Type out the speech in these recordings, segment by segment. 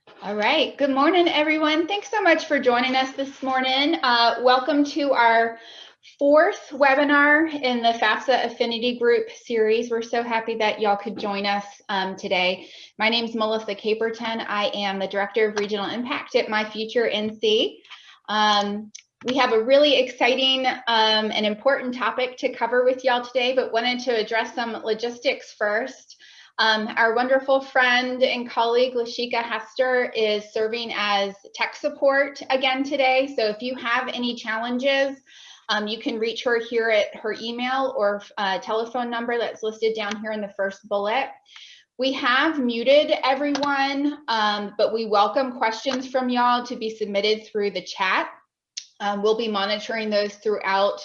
All right. Good morning, everyone. Thanks so much for joining us this morning. Welcome to our fourth webinar in the FAFSA Affinity Group series. We're so happy that y'all could join us today. My name is Melissa Caperton. I am the Director of Regional Impact at My Future NC. We have a really exciting and important topic to cover with y'all today, but wanted to address some logistics first. Our wonderful friend and colleague, Lashika Hester, is serving as tech support again today. So if you have any challenges, you can reach her here at her email or telephone number that's listed down here in the first bullet. We have muted everyone, but we welcome questions from y'all to be submitted through the chat. We'll be monitoring those throughout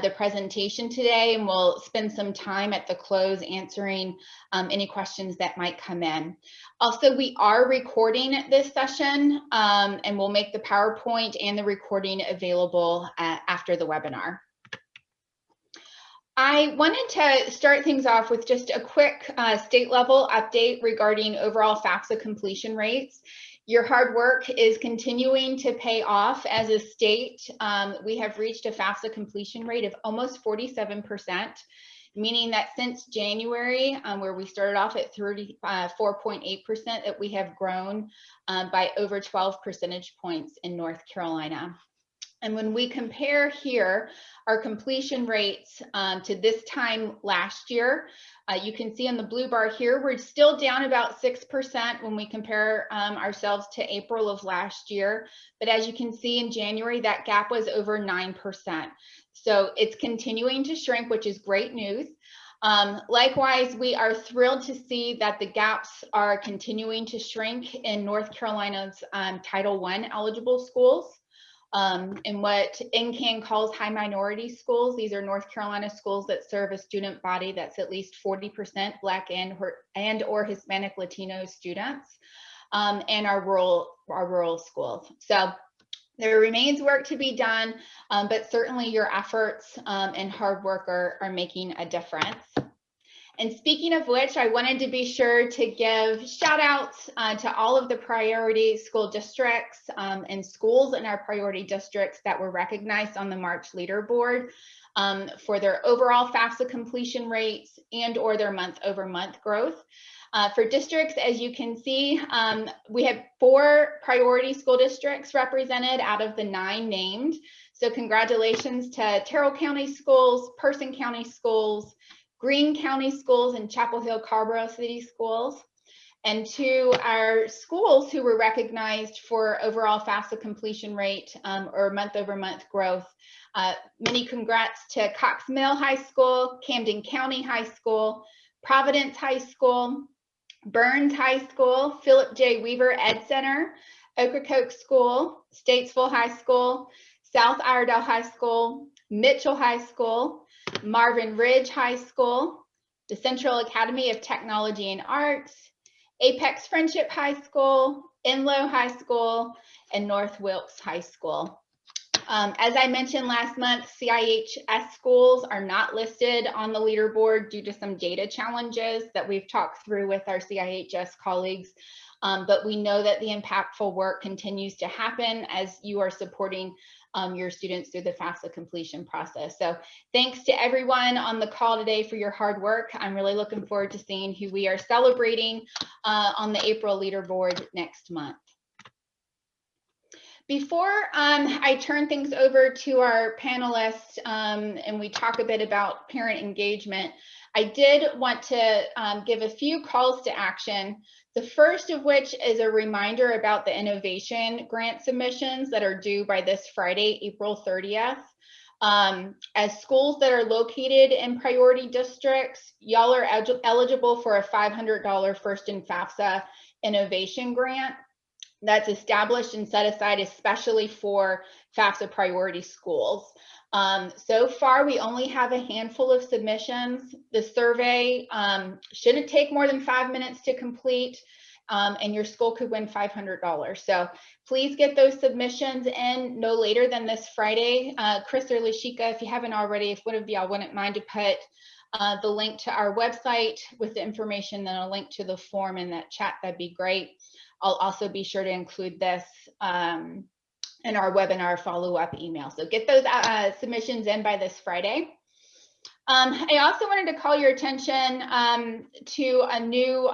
the presentation today, and we'll spend some time at the close answering any questions that might come in. Also, we are recording this session, and we'll make the PowerPoint and the recording available after the webinar. I wanted to start things off with just a quick state level update regarding overall FAFSA completion rates. Your hard work is continuing to pay off. As a state, we have reached a FAFSA completion rate of almost 47%, meaning that since January, where we started off at 34.8%, that we have grown by over 12 percentage points in North Carolina. And when we compare here our completion rates to this time last year, you can see on the blue bar here, we're still down about 6% when we compare ourselves to April of last year. But as you can see in January, that gap was over 9%. So it's continuing to shrink, which is great news. Likewise, we are thrilled to see that the gaps are continuing to shrink in North Carolina's Title I eligible schools. In what NCAN calls high minority schools. These are North Carolina schools that serve a student body that's at least 40% Black and or Hispanic Latino students, and our rural schools. So there remains work to be done, but certainly your efforts and hard work are making a difference. And speaking of which, I wanted to be sure to give shout outs to all of the priority school districts and schools in our priority districts that were recognized on the March leaderboard for their overall FAFSA completion rates and or their month-over-month growth. For districts, as you can see, we have 4 priority school districts represented out of the 9 named. So congratulations to Terrell County Schools, Person County Schools, Greene County Schools, and Chapel Hill Carborough City Schools. And to our schools who were recognized for overall FAFSA completion rate or month-over-month growth, many congrats to Cox Mill High School, Camden County High School, Providence High School, Burns High School, Philip J. Weaver Ed Center, Ocracoke School, Statesville High School, South Iredell High School, Mitchell High School, Marvin Ridge High School, the Central Academy of Technology and Arts, Apex Friendship High School, Enloe High School, and North Wilkes High School. As I mentioned last month, CIHS schools are not listed on the leaderboard due to some data challenges that we've talked through with our CIHS colleagues. But we know that the impactful work continues to happen as you are supporting your students through the FAFSA completion process. So thanks to everyone on the call today for your hard work. I'm really looking forward to seeing who we are celebrating on the April leaderboard next month. Before I turn things over to our panelists and we talk a bit about parent engagement, I did want to give a few calls to action. The first of which is a reminder about the innovation grant submissions that are due by this Friday, April 30th. As schools that are located in priority districts, y'all are eligible for a $500 First in FAFSA innovation grant that's established and set aside especially for FAFSA priority schools. So far, we only have a handful of submissions. The survey shouldn't take more than 5 minutes to complete, and your school could win $500. So please get those submissions in no later than this Friday. Chris or Lashika, if you haven't already, if one of y'all wouldn't mind to put the link to our website with the information, then a link to the form in that chat, that'd be great. I'll also be sure to include this in our webinar follow-up email. So get those submissions in by this Friday. I also wanted to call your attention to a new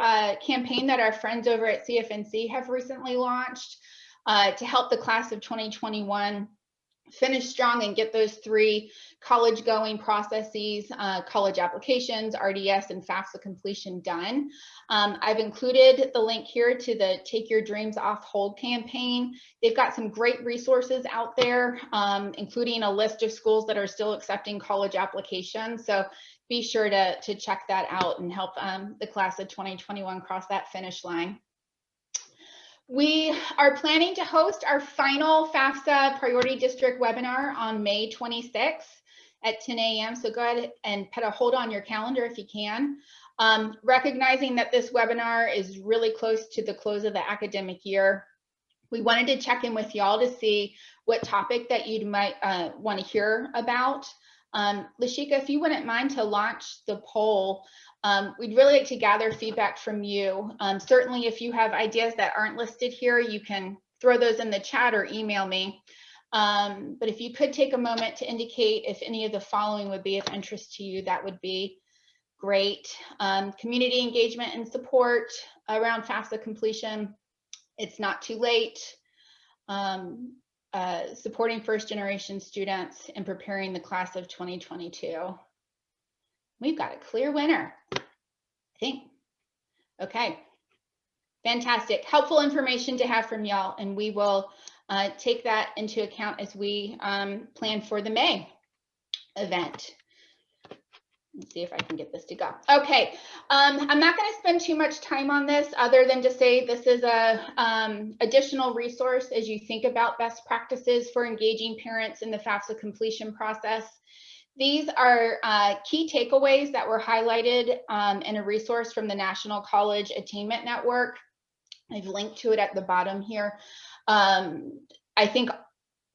campaign that our friends over at CFNC have recently launched to help the class of 2021 finish strong and get those 3 college going processes, college applications, RDS, and FAFSA completion done. I've included the link here to the Take Your Dreams Off Hold campaign. They've got some great resources out there, including a list of schools that are still accepting college applications. So be sure to check that out and help the class of 2021 cross that finish line. We are planning to host our final FAFSA Priority District webinar on May 26th at 10 a.m. So go ahead and put a hold on your calendar if you can. Recognizing that this webinar is really close to the close of the academic year, we wanted to check in with y'all to see what topic that you might want to hear about. Lashika, if you wouldn't mind to launch the poll, we'd really like to gather feedback from you. Certainly, if you have ideas that aren't listed here, you can throw those in the chat or email me. But if you could take a moment to indicate if any of the following would be of interest to you, that would be great. Community engagement and support around FAFSA completion. It's not too late. Supporting first-generation students and preparing the class of 2022. We've got a clear winner, I think. Okay, fantastic. Helpful information to have from y'all, and we will take that into account as we plan for the May event. Let's see if I can get this to go. Okay, I'm not going to spend too much time on this other than to say this is a additional resource as you think about best practices for engaging parents in the FAFSA completion process. These are key takeaways that were highlighted in a resource from the National College Attainment Network. I've linked to it at the bottom here. I think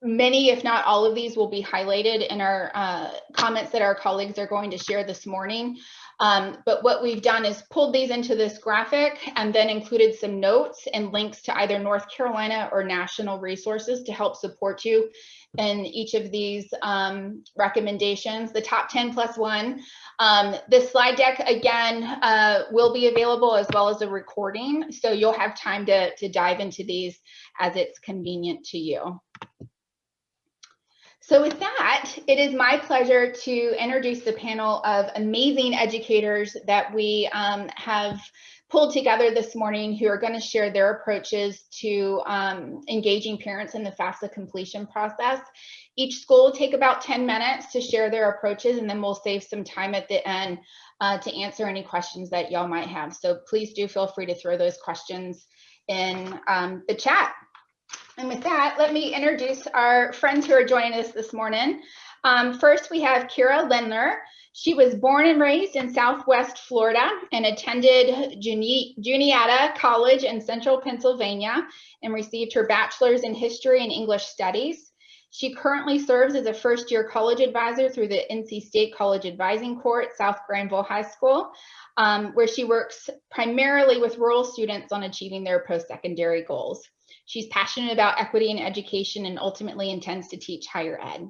many, if not all of these, will be highlighted in our comments that our colleagues are going to share this morning. But what we've done is pulled these into this graphic and then included some notes and links to either North Carolina or national resources to help support you in each of these recommendations. The top 10 plus one. This slide deck, again, will be available as well as a recording. So you'll have time to dive into these as it's convenient to you. So with that, it is my pleasure to introduce the panel of amazing educators that we have pulled together this morning who are going to share their approaches to engaging parents in the FAFSA completion process. Each school will take about 10 minutes to share their approaches, and then we'll save some time at the end to answer any questions that y'all might have. So please do feel free to throw those questions in the chat. And with that, let me introduce our friends who are joining us this morning. First, we have Kiera Lindner. She was born and raised in Southwest Florida and attended Juniata College in Central Pennsylvania and received her bachelor's in history and English studies. She currently serves as a first-year college advisor through the NC State College Advising Corps at South Granville High School, where she works primarily with rural students on achieving their post-secondary goals. She's passionate about equity in education and ultimately intends to teach higher ed.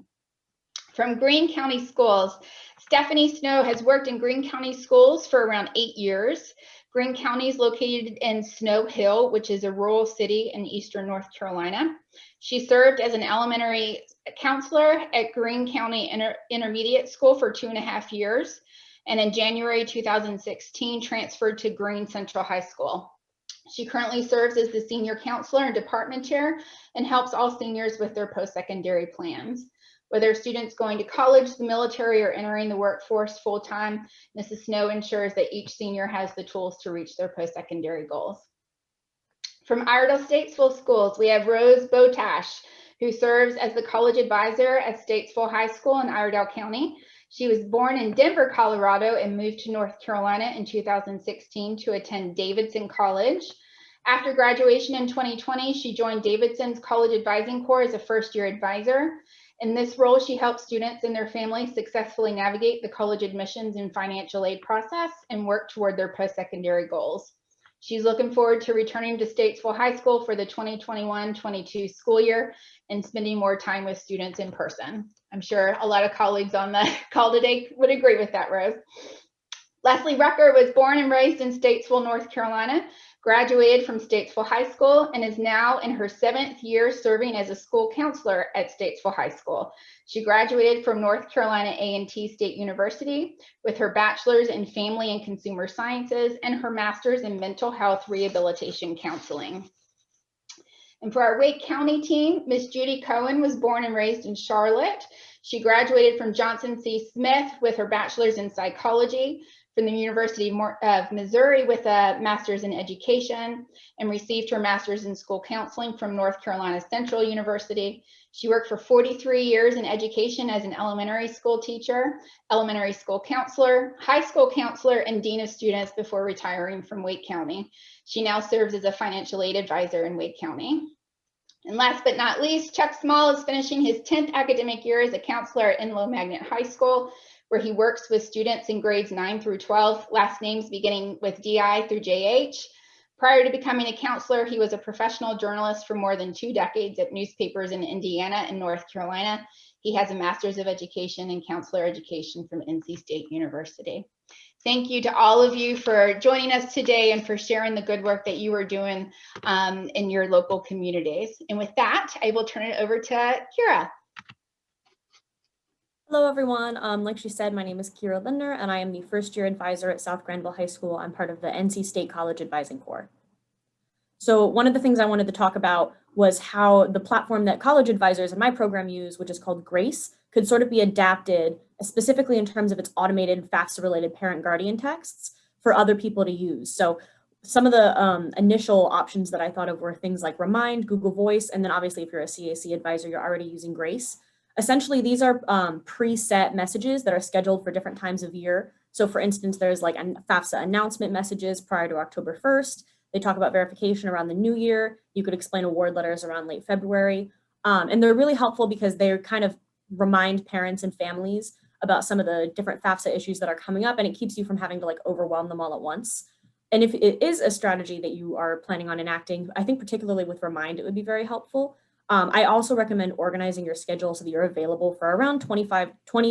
From Greene County Schools, Stephanie Snow has worked in Greene County Schools for around 8 years. Greene County is located in Snow Hill, which is a rural city in eastern North Carolina. She served as an elementary counselor at Greene County Intermediate School for 2.5 years, and in January 2016 transferred to Greene Central High School. She currently serves as the senior counselor and department chair and helps all seniors with their post-secondary plans. Whether students going to college, the military, or entering the workforce full-time, Mrs. Snow ensures that each senior has the tools to reach their post-secondary goals. From Iredell-Statesville Schools, we have Rose Botaish, who serves as the college advisor at Statesville High School in Iredell County. She was born in Denver, Colorado, and moved to North Carolina in 2016 to attend Davidson College. After graduation in 2020, she joined Davidson's College Advising Corps as a first-year advisor. In this role, she helps students and their families successfully navigate the college admissions and financial aid process and work toward their post-secondary goals. She's looking forward to returning to Statesville High School for the 2021-22 school year and spending more time with students in person. I'm sure a lot of colleagues on the call today would agree with that, Rose. Leslie Rucker was born and raised in Statesville, North Carolina, graduated from Statesville High School, and is now in her 7th year serving as a school counselor at Statesville High School. She graduated from North Carolina A&T State University with her bachelor's in family and consumer sciences and her master's in mental health rehabilitation counseling. And for our Wake County team, Miss Judy Cohen was born and raised in Charlotte. She graduated from Johnson C. Smith with her bachelor's in psychology, from the University of Missouri with a master's in education, and received her master's in school counseling from North Carolina Central University. She worked for 43 years in education as an elementary school teacher, elementary school counselor, high school counselor, and dean of students before retiring from Wake County. She now serves as a financial aid advisor in Wake County. And last but not least, Chuck Small is finishing his 10th academic year as a counselor at Enloe Magnet High School, where he works with students in grades 9 through 12, last names beginning with DI through JH. Prior to becoming a counselor, he was a professional journalist for more than 2 decades at newspapers in Indiana and North Carolina. He has a master's of education in counselor education from NC State University. Thank you to all of you for joining us today and for sharing the good work that you are doing in your local communities. And with that, I will turn it over to Kiera. Hello, everyone. Like she said, my name is Kiera Lindner, and I am the first-year advisor at South Granville High School. I'm part of the NC State College Advising Corps. So one of the things I wanted to talk about was how the platform that college advisors in my program use, which is called Grace, could sort of be adapted specifically in terms of its automated FAFSA-related parent-guardian texts for other people to use. So some of the initial options that I thought of were things like Remind, Google Voice, and then obviously if you're a CAC advisor, you're already using Grace. Essentially, these are preset messages that are scheduled for different times of year. So for instance, there's like FAFSA announcement messages prior to October 1st. They talk about verification around the new year. You could explain award letters around late February. And they're really helpful because they kind of remind parents and families about some of the different FAFSA issues that are coming up, and it keeps you from having to like overwhelm them all at once. And if it is a strategy that you are planning on enacting, I think particularly with Remind, it would be very helpful. I also recommend organizing your schedule so that you're available for around 20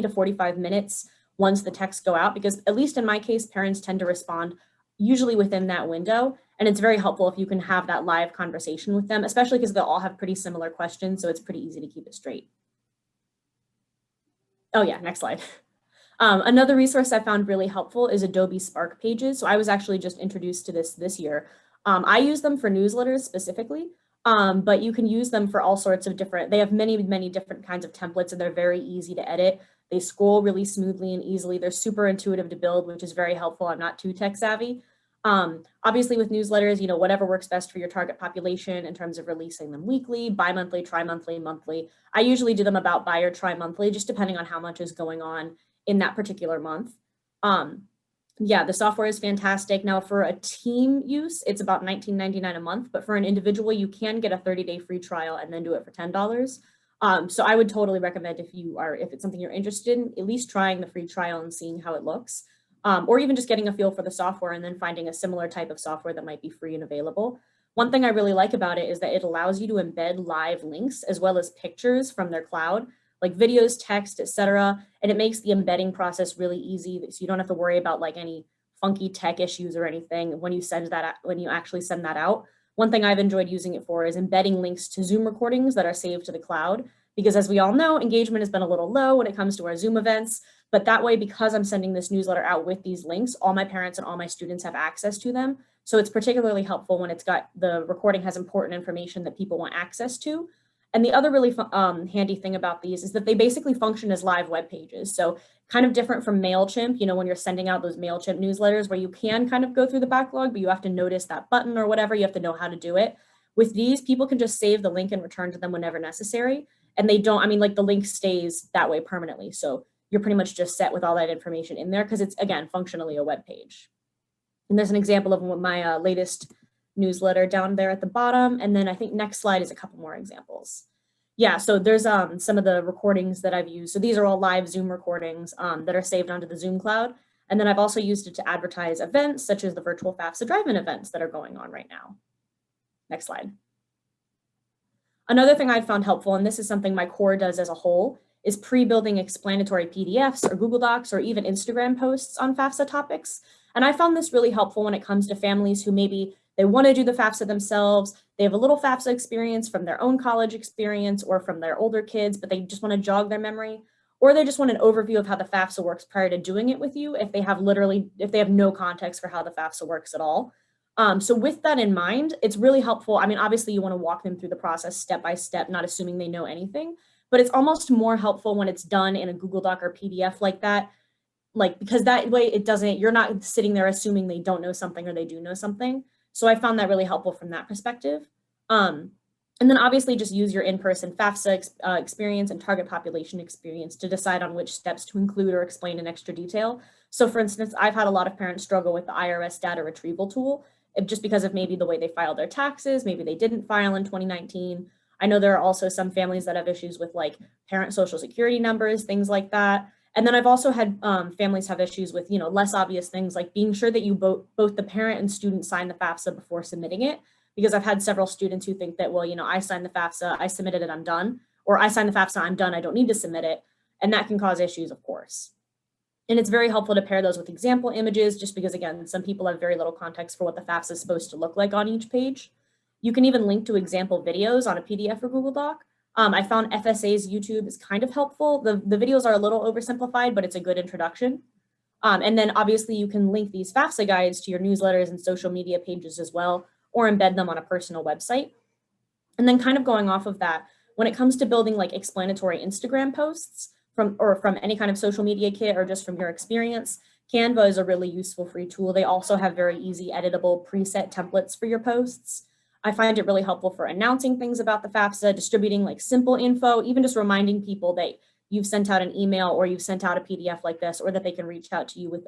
to 45 minutes once the texts go out, because at least in my case, parents tend to respond usually within that window. And it's very helpful if you can have that live conversation with them, especially because they'll all have pretty similar questions. So it's pretty easy to keep it straight. Oh yeah, next slide. Another resource I found really helpful is Adobe Spark pages. So I was actually just introduced to this year. I use them for newsletters specifically. But you can use them for all sorts of different, they have many, many different kinds of templates, and they're very easy to edit. They scroll really smoothly and easily. They're super intuitive to build, which is very helpful. I'm not too tech savvy. Obviously with newsletters, you know, whatever works best for your target population in terms of releasing them weekly, bi-monthly, tri-monthly, monthly. I usually do them about bi or tri-monthly, just depending on how much is going on in that particular month. Yeah, the software is fantastic. Now for a team use, it's about $19.99 a month, but for an individual, you can get a 30-day free trial and then do it for $10. So I would totally recommend if it's something you're interested in, at least trying the free trial and seeing how it looks, or even just getting a feel for the software and then finding a similar type of software that might be free and available. One thing I really like about it is that it allows you to embed live links as well as pictures from their cloud, like videos, text, etc. And it makes the embedding process really easy, so you don't have to worry about like any funky tech issues or anything when you actually send that out. One thing I've enjoyed using it for is embedding links to Zoom recordings that are saved to the cloud, because as we all know, engagement has been a little low when it comes to our Zoom events. But that way, because I'm sending this newsletter out with these links, all my parents and all my students have access to them. So it's particularly helpful when the recording has important information that people want access to. And the other really handy thing about these is that they basically function as live web pages. So kind of different from MailChimp, you know, when you're sending out those MailChimp newsletters where you can kind of go through the backlog, but you have to notice that button or whatever, you have to know how to do it. With these, people can just save the link and return to them whenever necessary. And they don't, I mean, like the link stays that way permanently. So you're pretty much just set with all that information in there because it's, again, functionally a web page. And there's an example of my latest newsletter down there at the bottom. And then I think next slide is a couple more examples. Yeah, so there's some of the recordings that I've used. So these are all live Zoom recordings that are saved onto the Zoom cloud. And then I've also used it to advertise events such as the virtual FAFSA drive-in events that are going on right now. Next slide. Another thing I found helpful, and this is something my core does as a whole, is pre-building explanatory PDFs or Google Docs or even Instagram posts on FAFSA topics. And I found this really helpful when it comes to families who maybe they want to do the FAFSA themselves, they have a little FAFSA experience from their own college experience or from their older kids, but they just want to jog their memory, or they just want an overview of how the FAFSA works prior to doing it with you if they have no context for how the FAFSA works at all. So with that in mind, it's really helpful. I mean, obviously you want to walk them through the process step by step, not assuming they know anything, but it's almost more helpful when it's done in a Google Doc or PDF like that, because that way you're not sitting there assuming they don't know something or they do know something. So I found that really helpful from that perspective. And then obviously just use your in-person FAFSA experience and target population experience to decide on which steps to include or explain in extra detail. So for instance, I've had a lot of parents struggle with the IRS data retrieval tool, just because of maybe the way they filed their taxes, maybe they didn't file in 2019. I know there are also some families that have issues with like parent social security numbers, things like that. And then I've also had families have issues with, less obvious things like being sure that you both the parent and student sign the FAFSA before submitting it. Because I've had several students who think that, well, I signed the FAFSA, I submitted it, I'm done. Or I signed the FAFSA, I'm done, I don't need to submit it. And that can cause issues, of course. And it's very helpful to pair those with example images, just because, again, some people have very little context for what the FAFSA is supposed to look like on each page. You can even link to example videos on a PDF or Google Doc. I found FSA's YouTube is kind of helpful. The videos are a little oversimplified, but it's a good introduction. And then obviously you can link these FAFSA guides to your newsletters and social media pages as well, or embed them on a personal website. And then kind of going off of that, when it comes to building like explanatory Instagram posts from any kind of social media kit or just from your experience, Canva is a really useful free tool. They also have very easy editable preset templates for your posts. I find it really helpful for announcing things about the FAFSA, distributing like simple info, even just reminding people that you've sent out an email or you've sent out a PDF like this, or that they can reach out to you with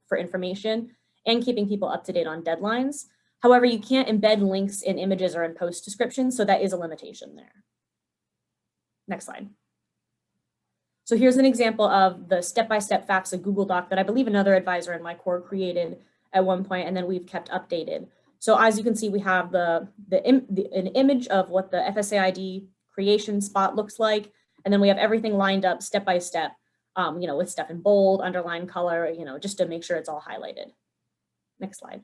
for information, and keeping people up to date on deadlines. However, you can't embed links in images or in post descriptions, so that is a limitation there. Next slide. So here's an example of the step-by-step FAFSA Google Doc that I believe another advisor in my core created at one point, and then we've kept updated. So as you can see, we have an image of what the FSA ID creation spot looks like, and then we have everything lined up step by step, with stuff in bold, underline color, just to make sure it's all highlighted. Next slide.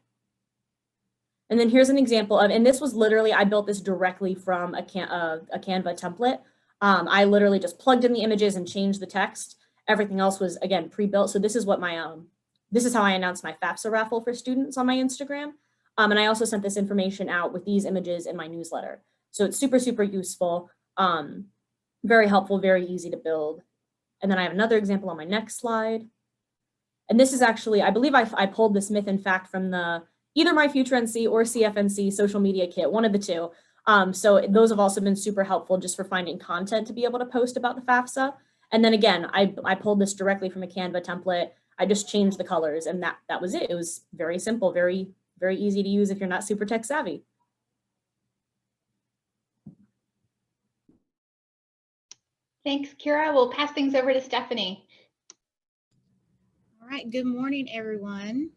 And then here's an example of, and this was literally, I built this directly from a Canva template. I literally just plugged in the images and changed the text. Everything else was, again, pre-built. So this is what this is how I announced my FAFSA raffle for students on my Instagram. And I also sent this information out with these images in my newsletter. So it's super, super useful, very helpful, very easy to build. And then I have another example on my next slide. And this is actually, I believe I pulled this myth and fact from either my Future NC or CFNC social media kit, one of the two. So those have also been super helpful just for finding content to be able to post about the FAFSA. And then again, I pulled this directly from a Canva template. I just changed the colors, and that was it. It was very simple, very, very easy to use if you're not super tech savvy. Thanks, Kiera. We'll pass things over to Stephanie. All right, good morning, everyone.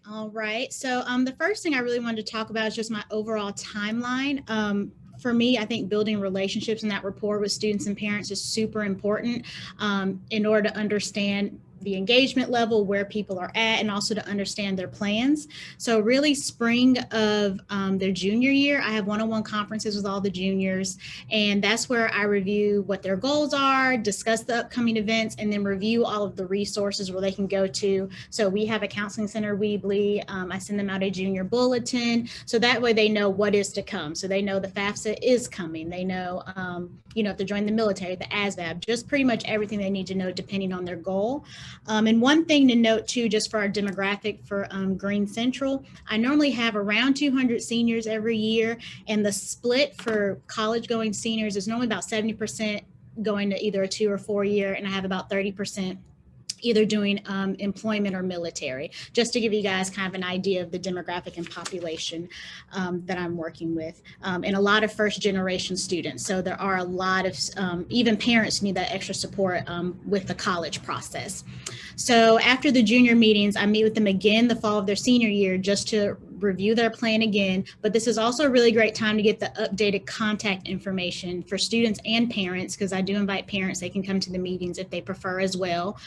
All right, so the first thing I really wanted to talk about is just my overall timeline. For me, I think building relationships and that rapport with students and parents is super important in order to understand the engagement level, where people are at, and also to understand their plans. So really spring of their junior year, I have one-on-one conferences with all the juniors, and that's where I review what their goals are, discuss the upcoming events, and then review all of the resources where they can go to. So we have a counseling center, Weebly. I send them out a junior bulletin, so that way they know what is to come. So they know the FAFSA is coming. They know, if they're joining the military, the ASVAB, just pretty much everything they need to know depending on their goal. And one thing to note too, just for our demographic for Greene Central, I normally have around 200 seniors every year, and the split for college going seniors is normally about 70% going to either a 2 or 4 year, and I have about 30% either doing employment or military, just to give you guys kind of an idea of the demographic and population that I'm working with, and a lot of first generation students. So there are a lot of, even parents need that extra support with the college process. So after the junior meetings, I meet with them again the fall of their senior year just to review their plan again. But this is also a really great time to get the updated contact information for students and parents, because I do invite parents. They can come to the meetings if they prefer as well.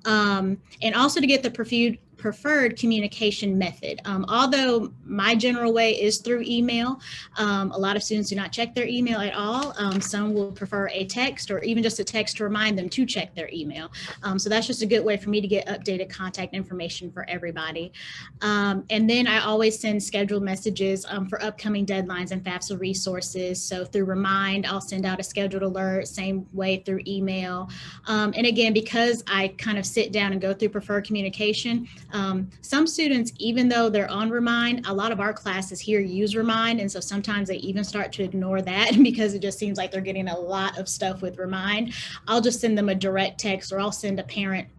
And also to get the preferred communication method. Although my general way is through email, a lot of students do not check their email at all. Some will prefer a text or even just a text to remind them to check their email. So that's just a good way for me to get updated contact information for everybody. And then I always send scheduled messages for upcoming deadlines and FAFSA resources. So through Remind, I'll send out a scheduled alert, same way through email. And again, because I kind of sit down and go through preferred communication, some students, even though they're on Remind, a lot of our classes here use Remind. And so sometimes they even start to ignore that because it just seems like they're getting a lot of stuff with Remind. I'll just send them a direct text, or I'll send a parent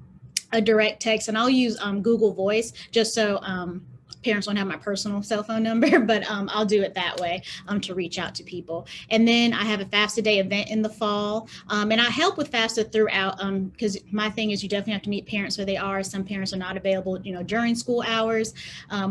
a direct text, and I'll use Google Voice just so parents don't have my personal cell phone number, but I'll do it that way to reach out to people. And then I have a FAFSA Day event in the fall, and I help with FAFSA throughout, because my thing is you definitely have to meet parents where they are. Some parents are not available, during school hours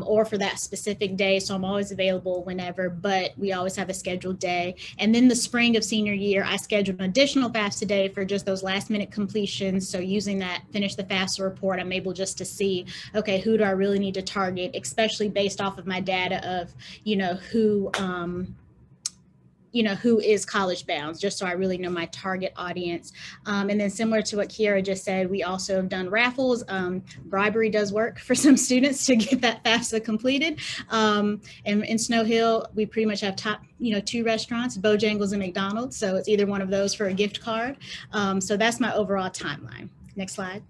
or for that specific day, so I'm always available whenever, but we always have a scheduled day. And then the spring of senior year, I scheduled an additional FAFSA Day for just those last minute completions. So using that, finish the FAFSA report, I'm able just to see, okay, who do I really need to target, especially based off of my data of, who is college bound, just so I really know my target audience. And then similar to what Kiera just said, we also have done raffles. Bribery does work for some students to get that FAFSA completed. And in Snow Hill, we pretty much have top, 2 restaurants, Bojangles and McDonald's. So it's either one of those for a gift card. So that's my overall timeline. Next slide.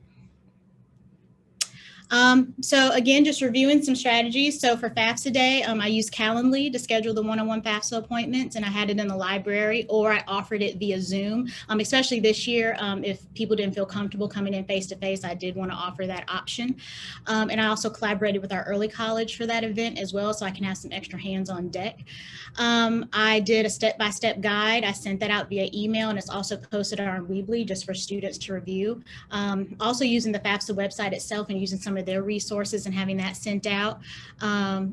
So again, just reviewing some strategies. So for FAFSA Day, I used Calendly to schedule the one-on-one FAFSA appointments, and I had it in the library, or I offered it via Zoom. Especially this year, if people didn't feel comfortable coming in face-to-face, I did want to offer that option. And I also collaborated with our early college for that event as well, so I can have some extra hands on deck. I did a step-by-step guide. I sent that out via email, and it's also posted on our Weebly just for students to review. Also using the FAFSA website itself and using some of their resources and having that sent out.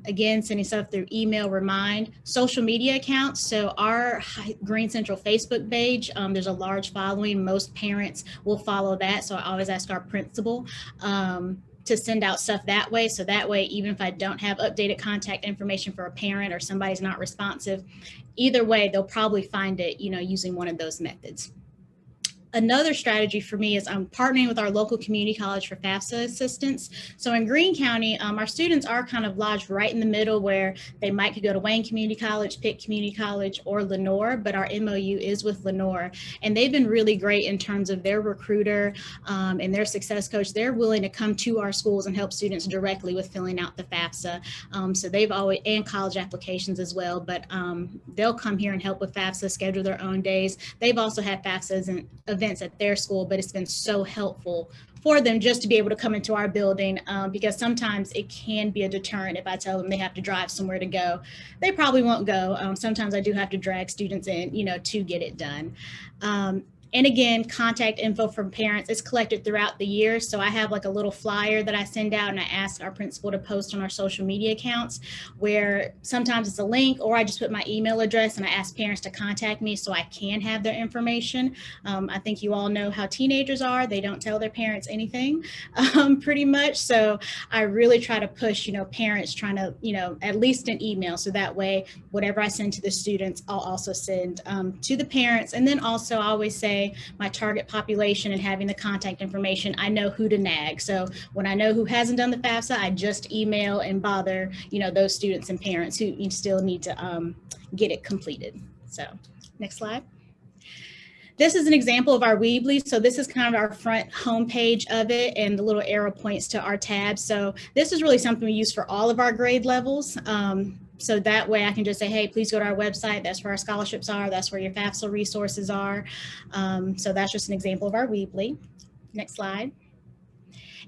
Again, sending stuff through email, Remind, social media accounts. So our Greene Central Facebook page, there's a large following. Most parents will follow that. So I always ask our principal to send out stuff that way. So that way, even if I don't have updated contact information for a parent or somebody's not responsive, either way, they'll probably find it, using one of those methods. Another strategy for me is I'm partnering with our local community college for FAFSA assistance. So in Greene County, our students are kind of lodged right in the middle, where they might could go to Wayne Community College, Pitt Community College, or Lindner, but our MOU is with Lindner. And they've been really great in terms of their recruiter and their success coach. They're willing to come to our schools and help students directly with filling out the FAFSA. So they've always, and college applications as well, but they'll come here and help with FAFSA, schedule their own days. They've also had FAFSAs and events at their school, but it's been so helpful for them just to be able to come into our building, because sometimes it can be a deterrent if I tell them they have to drive somewhere to go. They probably won't go. Sometimes I do have to drag students in, to get it done. And again, contact info from parents is collected throughout the year. So I have like a little flyer that I send out, and I ask our principal to post on our social media accounts, where sometimes it's a link, or I just put my email address and I ask parents to contact me so I can have their information. I think you all know how teenagers are. They don't tell their parents anything pretty much. So I really try to push, parents trying to, at least an email. So that way, whatever I send to the students, I'll also send to the parents. And then also I always say, my target population and having the contact information, I know who to nag. So when I know who hasn't done the FAFSA, I just email and bother, those students and parents who still need to get it completed. So next slide. This is an example of our Weebly. So this is kind of our front homepage of it, and the little arrow points to our tabs. So this is really something we use for all of our grade levels. So that way I can just say, hey, please go to our website. That's where our scholarships are. That's where your FAFSA resources are. So that's just an example of our Weebly. Next slide.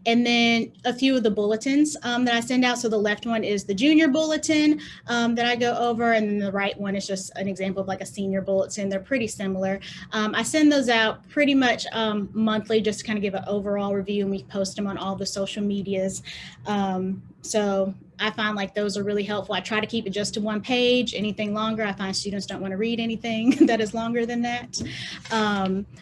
And then a few of the bulletins that I send out. So the left one is the junior bulletin that I go over, and then the right one is just an example of like a senior bulletin. They're pretty similar. I send those out pretty much monthly, just to kind of give an overall review, and we post them on all the social medias. So I find like those are really helpful. I try to keep it just to one page. Anything longer, I find students don't want to read anything that is longer than that.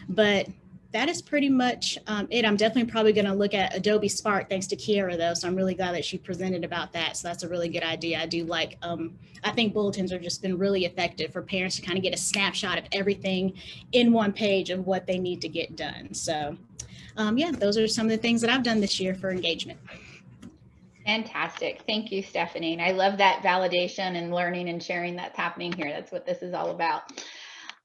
But that is pretty much it. I'm definitely probably going to look at Adobe Spark, thanks to Kiera, though. So I'm really glad that she presented about that. So that's a really good idea. I do like, I think bulletins have just been really effective for parents to kind of get a snapshot of everything in one page of what they need to get done. So yeah, those are some of the things that I've done this year for engagement. Fantastic. Thank you, Stephanie. And I love that validation and learning and sharing that's happening here. That's what this is all about.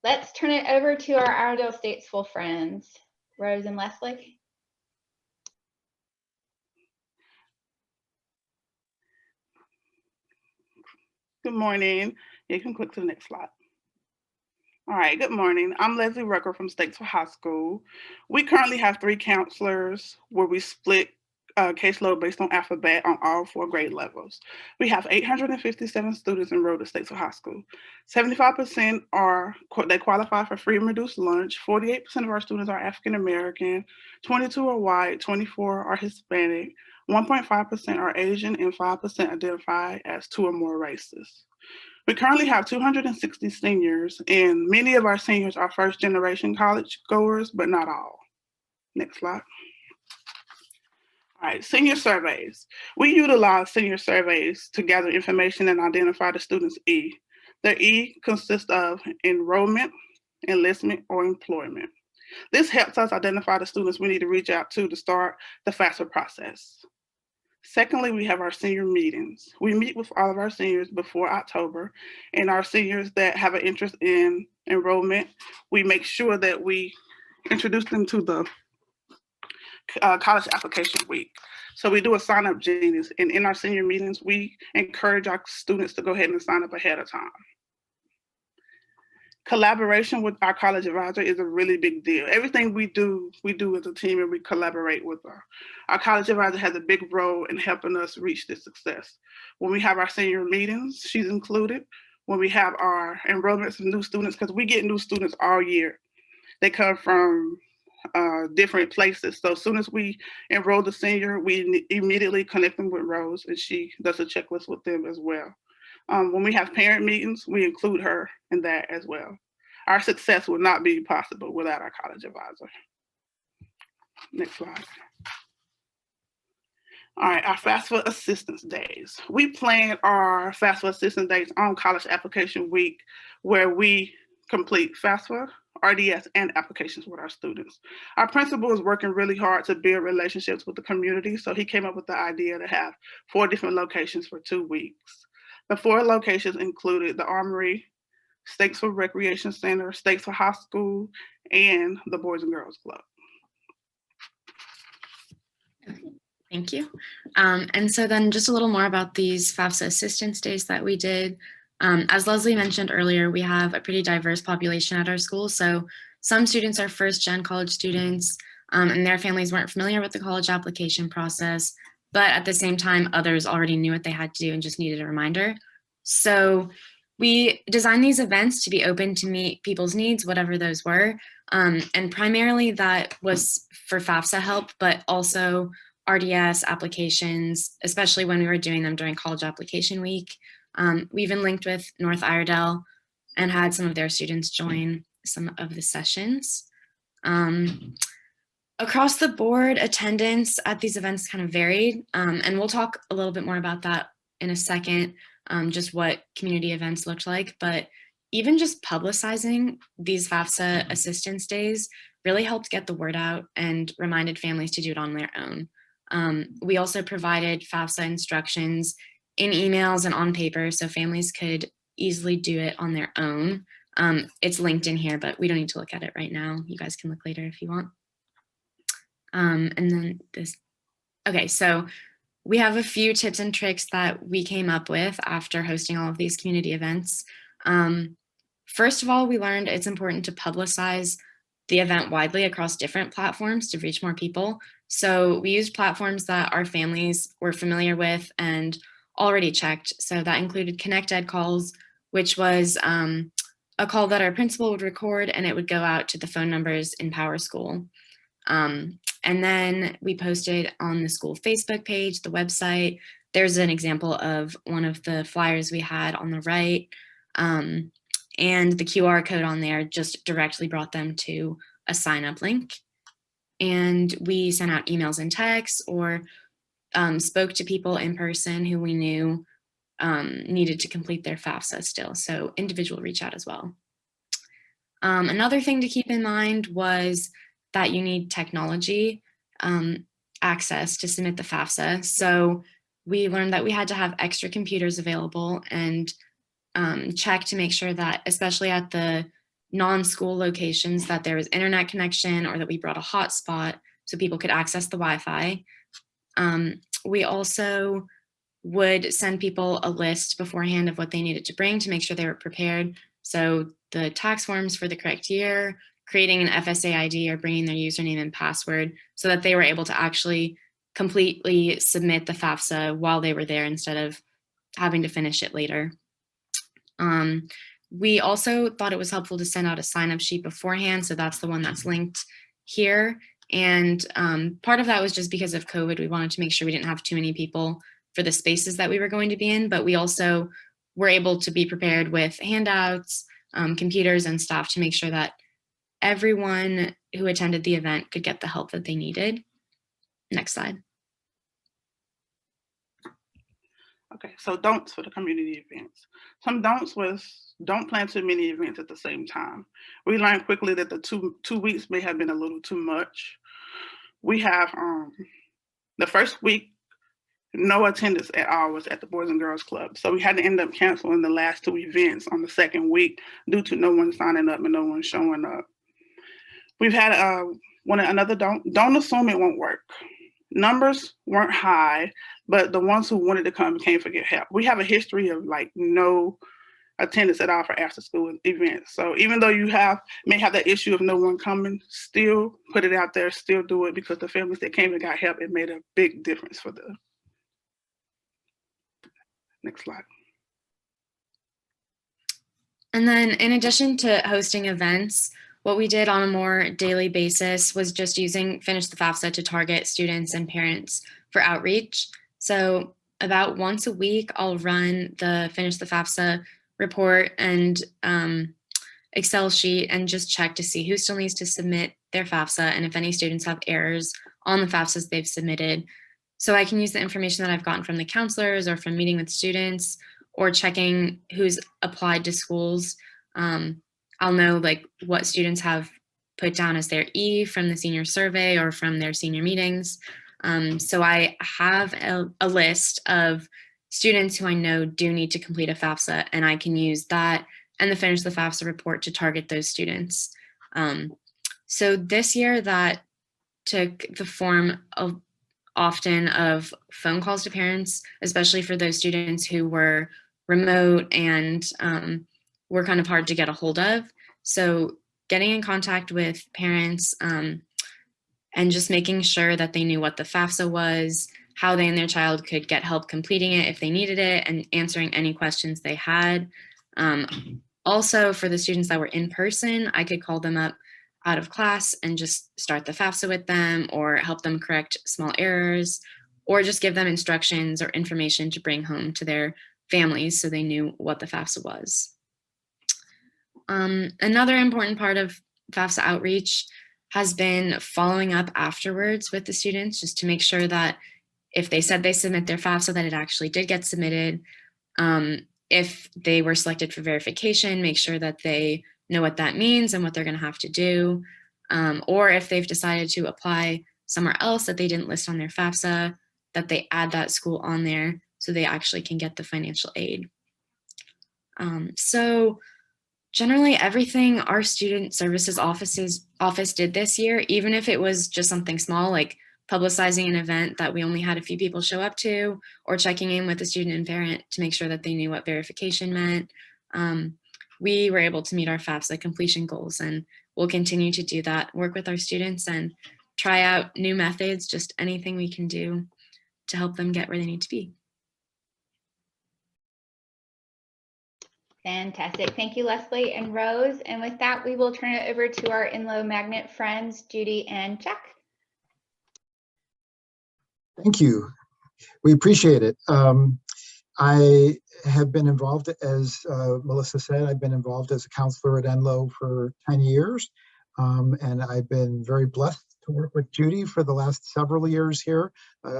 Let's turn it over to our Iredell-Statesville friends, Rose and Leslie. Good morning. You can click to the next slide. All right, good morning. I'm Leslie Rucker from Statesville High School. We currently have 3 counselors where we split caseload based on alphabet on all 4 grade levels. We have 857 students enrolled at Statesville High School. 75% they qualify for free and reduced lunch. 48% of our students are African American, 22 are white, 24 are Hispanic, 1.5% are Asian, and 5% identify as 2 or more races. We currently have 260 seniors, and many of our seniors are first generation college goers, but not all. Next slide. All right, senior surveys. We utilize senior surveys to gather information and identify the students' E. The E consists of enrollment, enlistment, or employment. This helps us identify the students we need to reach out to start the FAFSA process. Secondly, we have our senior meetings. We meet with all of our seniors before October, and our seniors that have an interest in enrollment, we make sure that we introduce them to the college application week. So we do a sign up genius, and in our senior meetings, we encourage our students to go ahead and sign up ahead of time. Collaboration with our college advisor is a really big deal. Everything we do as a team, and we collaborate with our college advisor has a big role in helping us reach this success. When we have our senior meetings, she's included. When we have our enrollments of new students, because we get new students all year. They come from different places. So as soon as we enroll the senior, we immediately connect them with Rose, and she does a checklist with them as well. When we have parent meetings, we include her in that as well. Our success would not be possible without our college advisor. Next slide. All right, our FAFSA assistance days. We plan our FAFSA assistance days on college application week, where we complete FAFSA, RDS, and applications with our students. Our principal is working really hard to build relationships with the community, so he came up with the idea to have 4 different locations for 2 weeks. The 4 locations included the Armory, Statesville Recreation Center, Statesville High School, and the Boys and Girls Club. Thank you. And so then just a little more about these FAFSA assistance days that we did. As Leslie mentioned earlier, we have a pretty diverse population at our school. So some students are first-gen college students, and their families weren't familiar with the college application process. But at the same time, others already knew what they had to do and just needed a reminder. So we designed these events to be open to meet people's needs, whatever those were. And primarily that was for FAFSA help, but also RDS applications, especially when we were doing them during college application week. We even linked with North Iredell and had some of their students join some of the sessions. Across the board, attendance at these events kind of varied, and we'll talk a little bit more about that in a second, just what community events looked like. But even just publicizing these FAFSA assistance days really helped get the word out and reminded families to do it on their own. We also provided FAFSA instructions in emails and on paper so families could easily do it on their own. It's linked in here, but we don't need to look at it right now. You guys can look later if you want. And then this, okay, so we have a few tips and tricks that we came up with after hosting all of these community events. First of all, we learned it's important to publicize the event widely across different platforms to reach more people. So we used platforms that our families were familiar with and already checked. So that included Connect-Ed calls, which was a call that our principal would record, and it would go out to the phone numbers in PowerSchool. And then we posted on the school Facebook page, the website. There's an example of one of the flyers we had on the right. And the QR code on there just directly brought them to a sign-up link. And we sent out emails and texts, or spoke to people in person who we knew needed to complete their FAFSA still. So individual reach out as well. Another thing to keep in mind was that you need technology access to submit the FAFSA. So we learned that we had to have extra computers available and check to make sure that, especially at the non-school locations, that there was internet connection or that we brought a hotspot so people could access the Wi-Fi. We also would send people a list beforehand of what they needed to bring to make sure they were prepared. So the tax forms for the correct year, creating an FSA ID, or bringing their username and password so that they were able to actually completely submit the FAFSA while they were there instead of having to finish it later. We also thought it was helpful to send out a sign-up sheet beforehand. So that's the one that's linked here. And part of that was just because of COVID. We wanted to make sure we didn't have too many people for the spaces that we were going to be in, but we also were able to be prepared with handouts, computers, and staff to make sure that everyone who attended the event could get the help that they needed. Next slide. Okay, so don'ts for the community events. Some don'ts was don't plan too many events at the same time. We learned quickly that the two weeks may have been a little too much. We have the first week, no attendance at all was at the Boys and Girls Club. So we had to end up canceling the last two events on the second week due to no one signing up and no one showing up. We've had another don't assume it won't work. Numbers weren't high, but the ones who wanted to come came for get help. We have a history of like no attendance at all for after school events. So even though you may have that issue of no one coming, still put it out there, still do it, because the families that came and got help, it made a big difference for them. Next slide. And then in addition to hosting events, what we did on a more daily basis was just using Finish the FAFSA to target students and parents for outreach. So about once a week, I'll run the Finish the FAFSA report and Excel sheet and just check to see who still needs to submit their FAFSA and if any students have errors on the FAFSAs they've submitted. So I can use the information that I've gotten from the counselors or from meeting with students or checking who's applied to schools. I'll know like what students have put down as their E from the senior survey or from their senior meetings. So I have a list of students who I know do need to complete a FAFSA, and I can use that and the Finish the FAFSA report to target those students. So this year that took the form of often of phone calls to parents, especially for those students who were remote and were kind of hard to get a hold of. So getting in contact with parents and just making sure that they knew what the FAFSA was, how they and their child could get help completing it if they needed it, and answering any questions they had. Also, for the students that were in person, I could call them up out of class and just start the FAFSA with them, or help them correct small errors, or just give them instructions or information to bring home to their families so they knew what the FAFSA was. Another important part of FAFSA outreach has been following up afterwards with the students, just to make sure that if they said they submit their FAFSA, that it actually did get submitted. If they were selected for verification, make sure that they know what that means and what they're going to have to do. Or if they've decided to apply somewhere else that they didn't list on their FAFSA, that they add that school on there so they actually can get the financial aid. So generally everything our student services office did this year, even if it was just something small like publicizing an event that we only had a few people show up to, or checking in with the student and parent to make sure that they knew what verification meant, we were able to meet our FAFSA completion goals. And we'll continue to do that, work with our students and try out new methods, just anything we can do to help them get where they need to be. Fantastic. Thank you, Leslie and Rose. And with that, we will turn it over to our Enloe Magnet friends, Judy and Chuck. Thank you. We appreciate it. I have been involved, as Melissa said, I've been involved as a counselor at Enloe for 10 years. And I've been very blessed to work with Judy for the last several years here.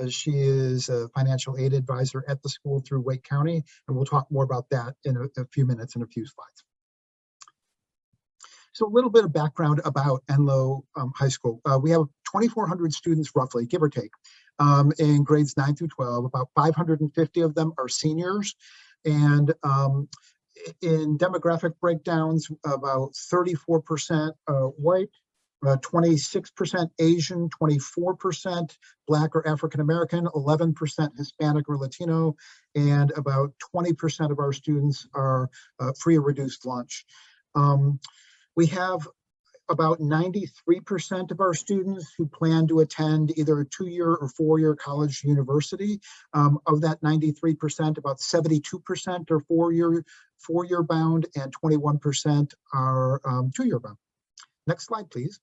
She is a financial aid advisor at the school through Wake County, and we'll talk more about that in a few minutes and a few slides. So a little bit of background about Enloe High School. We have 2,400 students roughly, give or take, in grades 9 through 12. About 550 of them are seniors. And in demographic breakdowns, about 34% white, 26% Asian, 24% Black or African American, 11% Hispanic or Latino, and about 20% of our students are free or reduced lunch. We have about 93% of our students who plan to attend either a 2-year or 4-year college university. Of that 93%, about 72% are 4-year bound, and 21% are 2-year bound. Next slide, please.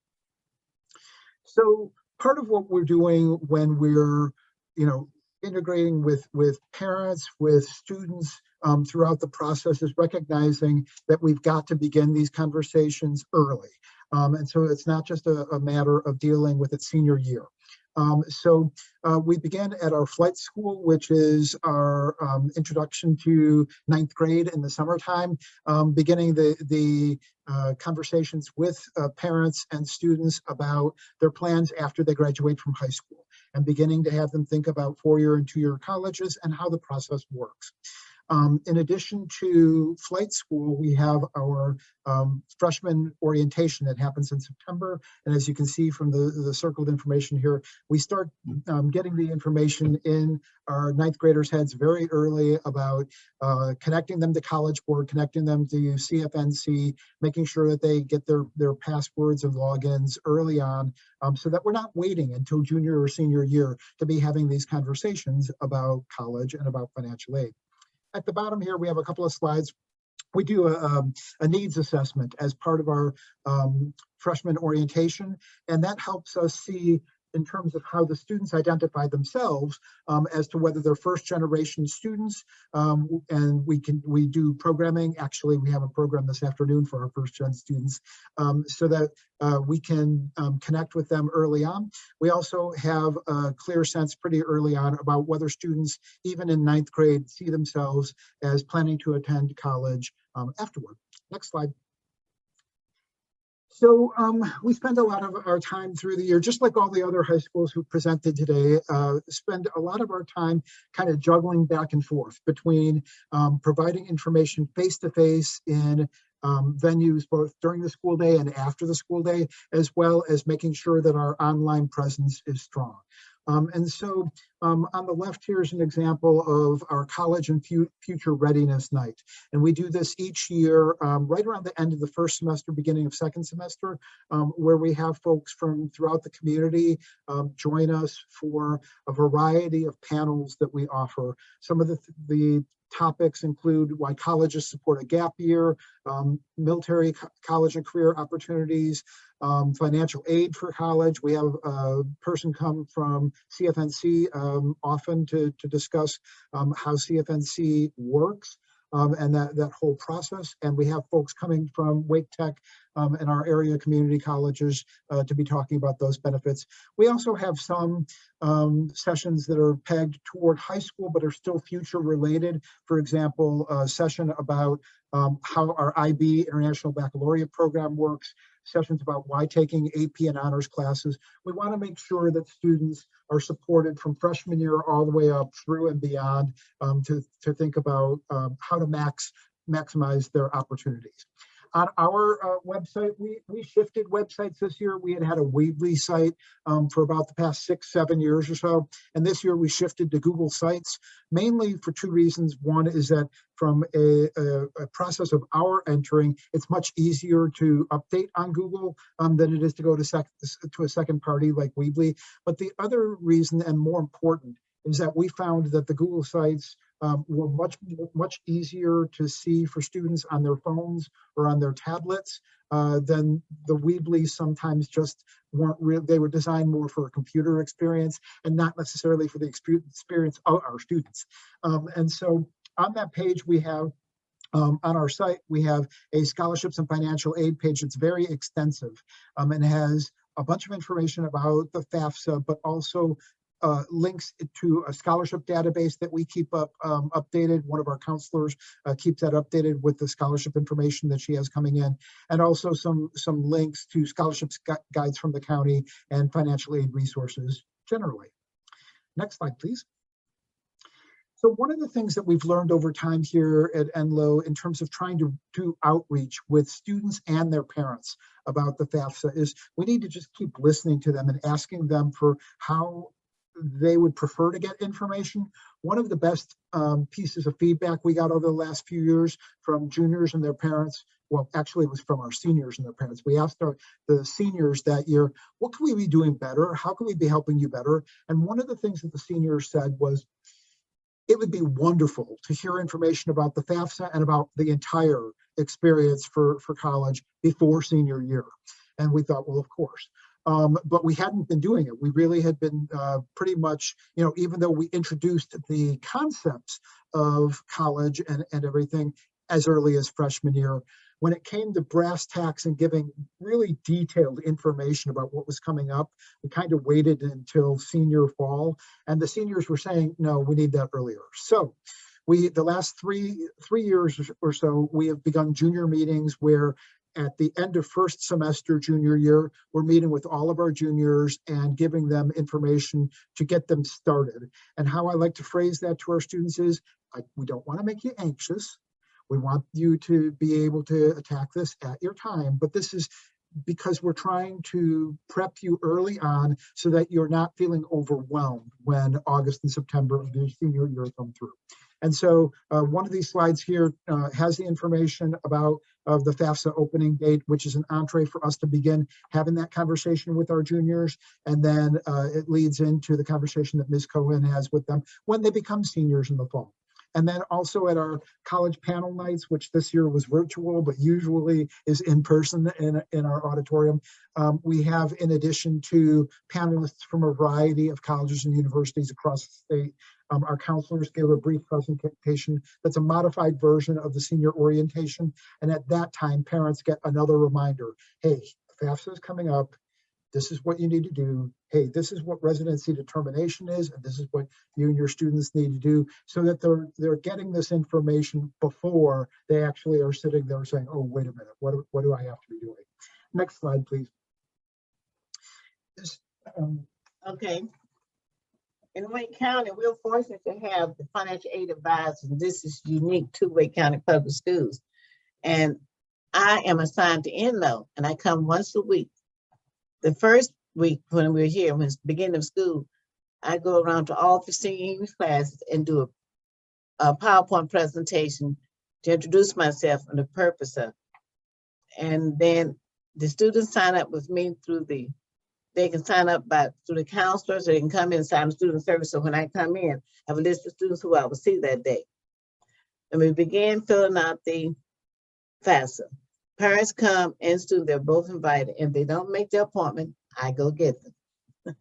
So part of what we're doing when we're, integrating with parents, with students throughout the process is recognizing that we've got to begin these conversations early. And so it's not just a matter of dealing with its senior year. So we began at our flight school, which is our introduction to 9th grade in the summertime, beginning the conversations with parents and students about their plans after they graduate from high school, and beginning to have them think about 4-year and 2-year colleges and how the process works. In addition to flight school, we have our freshman orientation that happens in September. And as you can see from the circled information here, we start getting the information in our 9th graders' heads very early about connecting them to College Board, connecting them to CFNC, making sure that they get their passwords and logins early on, so that we're not waiting until junior or senior year to be having these conversations about college and about financial aid. At the bottom here, we have a couple of slides. We do a needs assessment as part of our freshman orientation, and that helps us see in terms of how the students identify themselves as to whether they're first generation students, and we do programming. Actually, we have a program this afternoon for our first gen students, so that we can connect with them early on. We also have a clear sense pretty early on about whether students, even in 9th grade, see themselves as planning to attend college afterward. Next slide. So we spend a lot of our time through the year, just like all the other high schools who presented today, spend a lot of our time kind of juggling back and forth between providing information face-to-face in venues both during the school day and after the school day, as well as making sure that our online presence is strong. And so on the left here is an example of our college and future readiness night. And we do this each year right around the end of the first semester, beginning of second semester, where we have folks from throughout the community join us for a variety of panels that we offer. Some of the topics include why colleges support a gap year, military college and career opportunities, financial aid for college. We have a person come from CFNC often to discuss how CFNC works and that whole process. And we have folks coming from Wake Tech and our area community colleges to be talking about those benefits. We also have some sessions that are pegged toward high school, but are still future related. For example, a session about how our IB International Baccalaureate program works, sessions about why taking AP and honors classes. We want to make sure that students are supported from freshman year all the way up through and beyond to think about how to maximize their opportunities. on our website, we shifted websites this year. We had a Weebly site for about the past 6-7 years or so. And this year we shifted to Google Sites, mainly for two reasons. One is that from a process of our entering, it's much easier to update on Google than it is to go to a second party like Weebly. But the other reason, and more important, is that we found that the Google Sites were much easier to see for students on their phones or on their tablets than the Weebly sometimes just weren't real. They were designed more for a computer experience and not necessarily for the experience of our students. And so on that page, we have on our site, we have a scholarships and financial aid page that's very extensive and has a bunch of information about the FAFSA, but also links to a scholarship database that we keep updated. One of our counselors keeps that updated with the scholarship information that she has coming in, and also some links to scholarships guides from the county and financial aid resources generally. Next slide, please. So one of the things that we've learned over time here at Enloe in terms of trying to do outreach with students and their parents about the FAFSA is we need to just keep listening to them and asking them for how they would prefer to get information. One of the best pieces of feedback we got over the last few years from juniors and their parents, well, actually it was from our seniors and their parents. We asked the seniors that year, what can we be doing better? How can we be helping you better? And one of the things that the seniors said was, it would be wonderful to hear information about the FAFSA and about the entire experience for college before senior year. And we thought, well, of course. But we hadn't been doing it. We really had been pretty much, even though we introduced the concepts of college and everything as early as freshman year, when it came to brass tacks and giving really detailed information about what was coming up, we kind of waited until senior fall, and the seniors were saying, no, we need that earlier. So the last three years or so, we have begun junior meetings where at the end of first semester junior year, we're meeting with all of our juniors and giving them information to get them started. And how I like to phrase that to our students is, we don't want to make you anxious. We want you to be able to attack this at your time, but this is because we're trying to prep you early on so that you're not feeling overwhelmed when August and September of your senior year come through. And so one of these slides here has the information about the FAFSA opening date, which is an entree for us to begin having that conversation with our juniors. And then it leads into the conversation that Ms. Cohen has with them when they become seniors in the fall. And then also at our college panel nights, which this year was virtual, but usually is in person in our auditorium, we have, in addition to panelists from a variety of colleges and universities across the state, our counselors gave a brief presentation that's a modified version of the senior orientation. And at that time, parents get another reminder, hey, FAFSA is coming up. This is what you need to do. Hey, this is what residency determination is, and this is what you and your students need to do, so that they're getting this information before they actually are sitting there saying, oh, wait a minute, what do I have to be doing? Next slide, please. Okay. In Wake County, we're fortunate to have the financial aid advisors, and this is unique to Wake County Public Schools. And I am assigned to Enloe, and I come once a week. The first week when we were here, when it's the beginning of school, I go around to all the senior English classes and do a PowerPoint presentation to introduce myself and the purpose of it. And then the students sign up with me they can sign up through the counselors, or they can come in and sign up student service. So when I come in, I have a list of students who I will see that day. And we began filling out the FAFSA. Parents come and students, they're both invited. If they don't make the appointment, I go get them.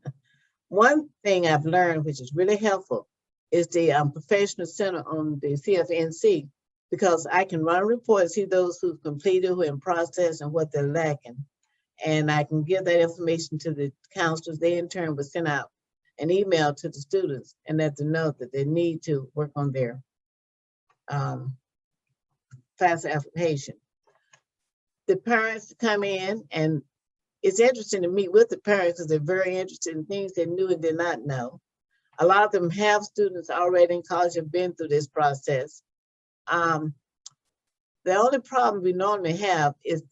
One thing I've learned, which is really helpful, is the professional center on the CFNC, because I can run a report and see those who've completed, who are in process, and what they're lacking. And I can give that information to the counselors. They in turn will send out an email to the students and let them know that they need to work on their FAFSA application. The parents come in, and it's interesting to meet with the parents because they're very interested in things they knew and did not know. A lot of them have students already in college, have been through this process. The only problem we normally have is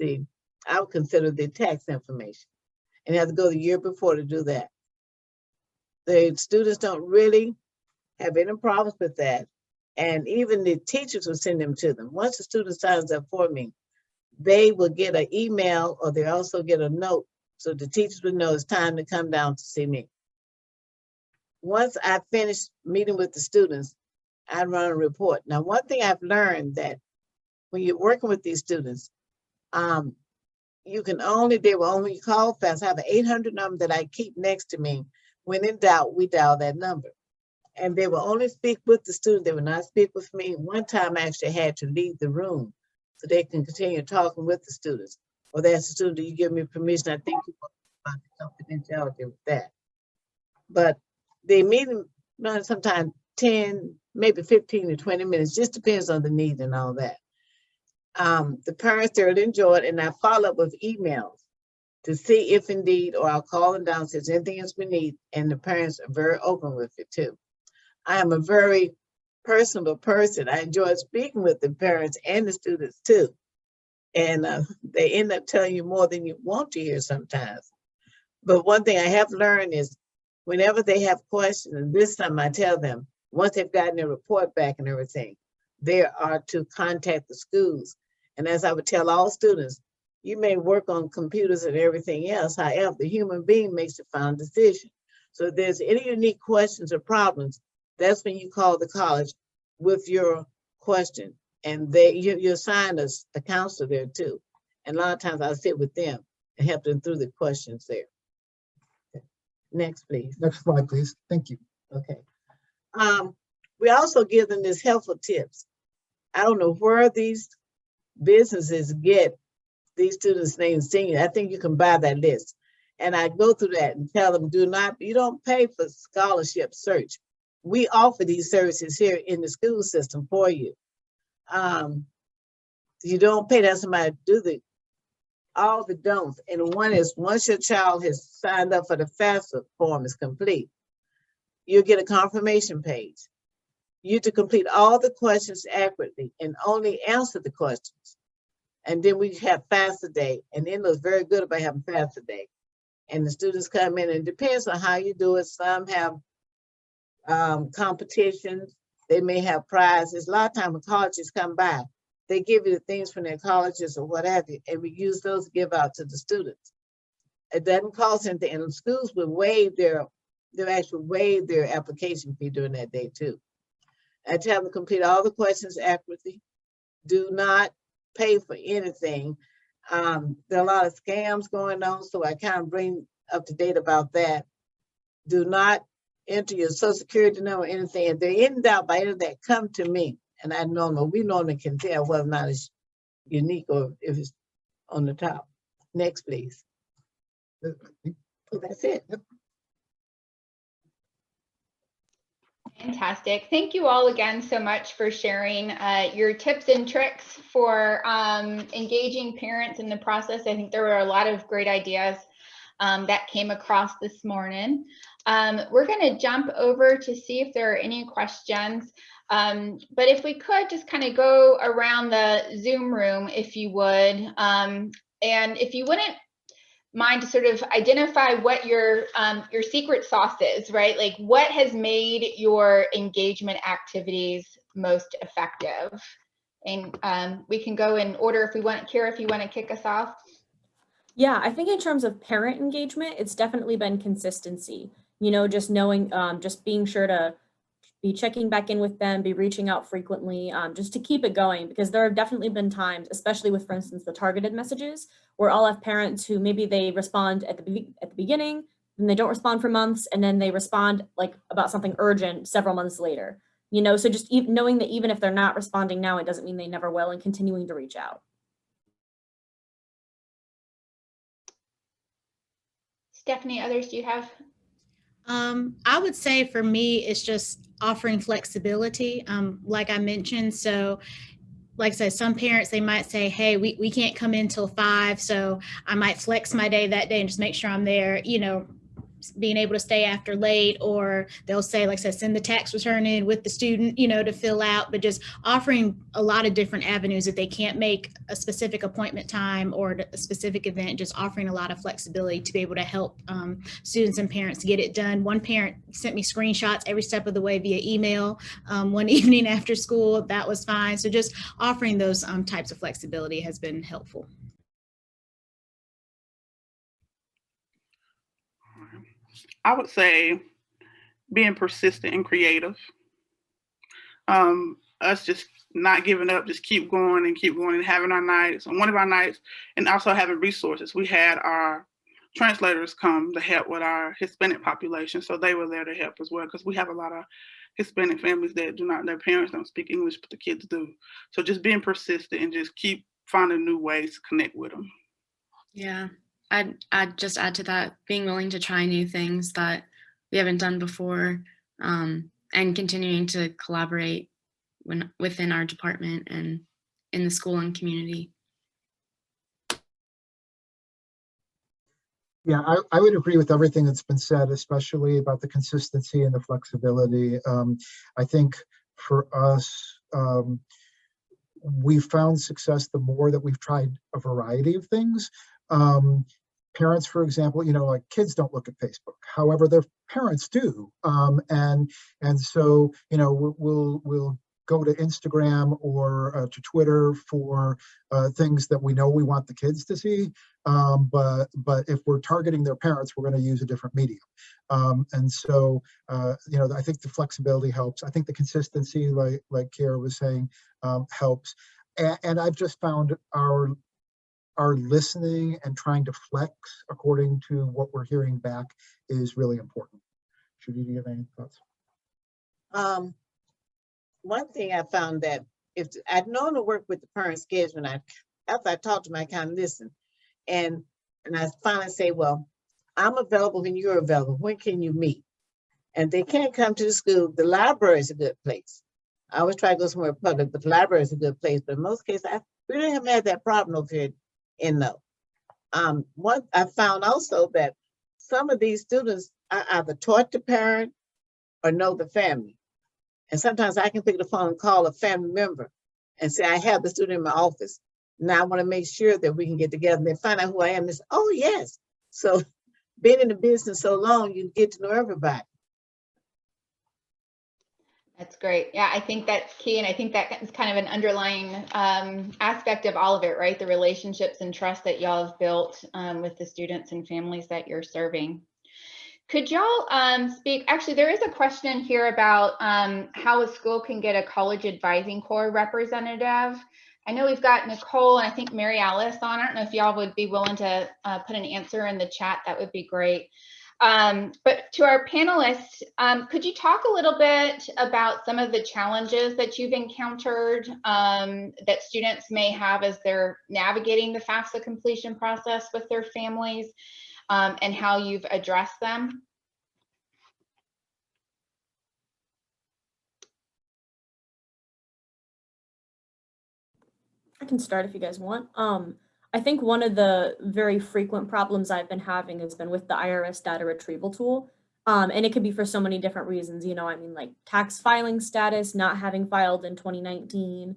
I would consider the tax information. And you have to go the year before to do that. The students don't really have any problems with that. And even the teachers will send them to them. Once the student signs up for me, they will get an email or they also get a note so the teachers will know it's time to come down to see me. Once I finish meeting with the students, I run a report. Now, one thing I've learned that when you're working with these students, you can only, they will only call FAFSA. I have an 800 number that I keep next to me. When in doubt, we dial that number. And they will only speak with the student. They will not speak with me. One time I actually had to leave the room so they can continue talking with the students. Or they ask the student, do you give me permission? I think you want about the confidentiality with that. But they meeting sometimes 10, maybe 15 to 20 minutes, just depends on the need and all that. The parents thoroughly enjoy it, and I follow up with emails to see if indeed, or I'll call them down, says anything else we need, and the parents are very open with it too. I am a very personable person. I enjoy speaking with the parents and the students too. And they end up telling you more than you want to hear sometimes. But one thing I have learned is whenever they have questions, and this time I tell them, once they've gotten their report back and everything, they are to contact the schools. And as I would tell all students, you may work on computers and everything else. However, the human being makes the final decision. So if there's any unique questions or problems, that's when you call the college with your question. And you assign us a counselor there too. And a lot of times I sit with them and help them through the questions there. Okay. Next, please. Next slide, please. Thank you. Okay. We also give them these helpful tips. I don't know where these businesses get these students' names senior. I think you can buy that list. And I go through that and tell them, you don't pay for scholarship search. We offer these services here in the school system for you. You don't pay, that's somebody do all the don'ts. And one is, once your child has signed up for the FAFSA form is complete, you'll get a confirmation page. You to complete all the questions accurately and only answer the questions. And then we have FAFSA Day, and Enloe is very good about having FAFSA Day. And the students come in, and it depends on how you do it. Some have competitions. They may have prizes. A lot of times when colleges come by, they give you the things from their colleges or whatever, and we use those to give out to the students. It doesn't cost anything, and the schools will waive they'll actually waive their application fee during that day too. I tell them to complete all the questions accurately. Do not pay for anything. There are a lot of scams going on, so I kind of bring up to date about that. Do not enter your social security number or anything. If they're in doubt by any of that, come to me. And we normally can tell whether or not it's unique or if it's on the top. Next, please. Oh, that's it. Fantastic. Thank you all again so much for sharing your tips and tricks for engaging parents in the process. I think there were a lot of great ideas that came across this morning. We're going to jump over to see if there are any questions. But if we could just kind of go around the Zoom room, if you would, and if you wouldn't mind to sort of identify what your secret sauce is, right? Like what has made your engagement activities most effective? And we can go in order if we want. Kiera, if you want to kick us off. Yeah, I think in terms of parent engagement, it's definitely been consistency. Just knowing, just being sure to be checking back in with them, be reaching out frequently, just to keep it going, because there have definitely been times, especially with, for instance, the targeted messages, where I'll have parents who maybe they respond at the beginning, and they don't respond for months, and then they respond like about something urgent several months later. So just knowing that even if they're not responding now, it doesn't mean they never will, and continuing to reach out. Stephanie, others do you have? I would say for me, it's just offering flexibility, like I mentioned. So like I said, some parents, they might say, hey, we can't come in till 5. So I might flex my day that day and just make sure I'm there, being able to stay after late, or they'll say, like I said, send the tax return in with the student, to fill out, but just offering a lot of different avenues. If they can't make a specific appointment time or a specific event, just offering a lot of flexibility to be able to help students and parents get it done. One parent sent me screenshots every step of the way via email one evening after school. That was fine. So just offering those types of flexibility has been helpful. I would say being persistent and creative. Us just not giving up, just keep going and having our nights, on one of our nights, and also having resources. We had our translators come to help with our Hispanic population, so they were there to help as well, because we have a lot of Hispanic families that their parents don't speak English, but the kids do. So just being persistent and just keep finding new ways to connect with them. Yeah, I'd just add to that, being willing to try new things that we haven't done before, and continuing to collaborate within our department and in the school and community. Yeah, I would agree with everything that's been said, especially about the consistency and the flexibility. I think for us, we've found success the more that we've tried a variety of things. Parents, for example, like kids don't look at Facebook. However, their parents do. And so, we'll go to Instagram or to Twitter for things that we know we want the kids to see. But if we're targeting their parents, we're going to use a different medium. And so, I think the flexibility helps. I think the consistency, like Kiera was saying, helps. And I've just found our listening and trying to flex according to what we're hearing back is really important. Judy, do you have any thoughts? One thing I found that if I'd known to work with the parent schedule, and after I talked to them, I kind of listen, and I finally say, well, I'm available when you're available. When can you meet? And they can't come to the school. The library is a good place. I always try to go somewhere public, but the library is a good place. But in most cases, we really haven't had that problem over here in Enloe. What I found also that some of these students are either taught the parent or know the family. And sometimes I can pick the phone and call a family member and say, I have the student in my office. Now I want to make sure that we can get together and they find out who I am. And say, oh, yes. So being in the business so long, you get to know everybody. That's great. Yeah, I think that's key. And I think that is kind of an underlying aspect of all of it, right? The relationships and trust that y'all have built with the students and families that you're serving. Could y'all speak, actually, there is a question here about how a school can get a college advising corps representative. I know we've got Nicole and I think Mary Alice on. I don't know if y'all would be willing to put an answer in the chat. That would be great. But to our panelists, could you talk a little bit about some of the challenges that you've encountered that students may have as they're navigating the FAFSA completion process with their families, and how you've addressed them? I can start if you guys want. I think one of the very frequent problems I've been having has been with the IRS data retrieval tool. And it could be for so many different reasons, like tax filing status, not having filed in 2019,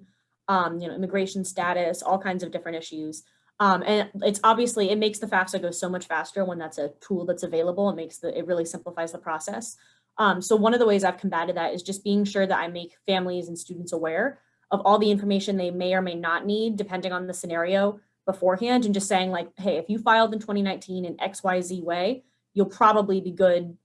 immigration status, all kinds of different issues. And it's obviously, it makes the FAFSA go so much faster when that's a tool that's available. It really simplifies the process. So one of the ways I've combated that is just being sure that I make families and students aware of all the information they may or may not need, depending on the scenario beforehand, and just saying like, hey, if you filed in 2019 in XYZ way, you'll probably be good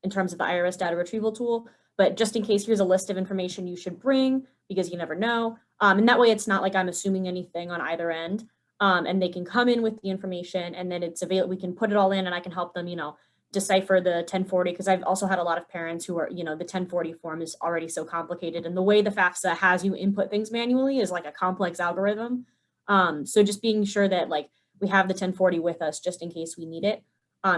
in terms of the IRS data retrieval tool. But just in case, here's a list of information you should bring because you never know. And that way it's not like I'm assuming anything on either end. And they can come in with the information and then it's available. We can put it all in and I can help them, decipher the 1040, because I've also had a lot of parents who are, the 1040 form is already so complicated. And the way the FAFSA has you input things manually is like a complex algorithm. So just being sure that like we have the 1040 with us just in case we need it.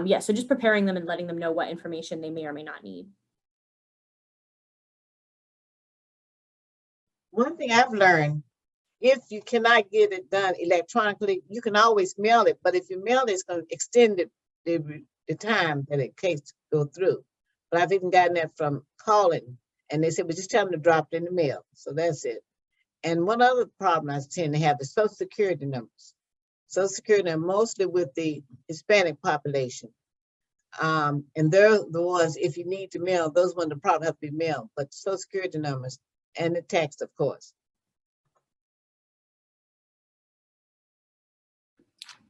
Yeah, so just preparing them and letting them know what information they may or may not need. One thing I've learned, if you cannot get it done electronically, you can always mail it. But if you mail it, it's going to extend the the time that it takes to go through. But I've even gotten that from calling, and they said, well, just tell them to drop it in the mail. So that's it. And one other problem I tend to have is Social Security numbers. Social Security are mostly with the Hispanic population. And they're the ones, if you need to mail, those ones the problem have to be mailed, but Social Security numbers and the tax, of course.